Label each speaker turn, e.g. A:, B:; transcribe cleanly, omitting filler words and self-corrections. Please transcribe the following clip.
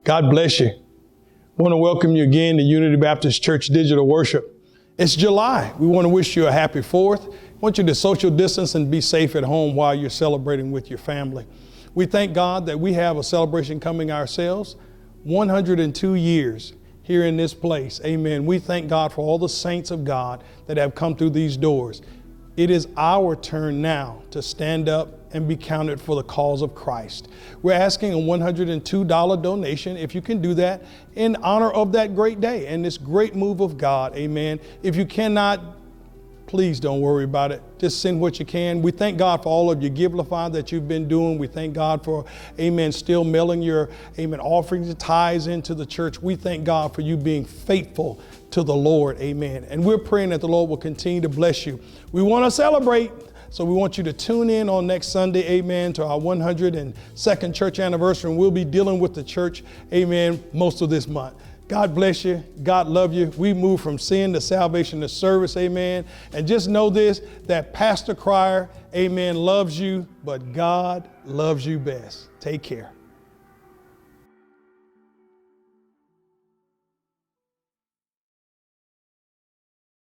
A: God bless you. I want to welcome you again to Unity Baptist Church Digital Worship. It's July. We want to wish you a happy 4th. I want you to social distance and be safe at home while you're celebrating with your family. We thank God that we have a celebration coming ourselves, 102 years here in this place. Amen. We thank God for all the saints of God that have come through these doors. It is our turn now to stand up and be counted for the cause of Christ. We're asking a $102 donation, if you can do that, in honor of that great day and this great move of God. Amen. If you cannot, please don't worry about it. Just send what you can. We thank God for all of your Givelify that you've been doing. We thank God for, amen, still mailing your, amen, offerings and tithes into the church. We thank God for you being faithful to the Lord. Amen. And we're praying that the Lord will continue to bless you. We want to celebrate. So we want you to tune in on next Sunday, amen, to our 102nd church anniversary. And we'll be dealing with the church, amen, most of this month. God bless you. God love you. We move from sin to salvation to service, amen. And just know this, that Pastor Crier, amen, loves you, but God loves you best. Take care.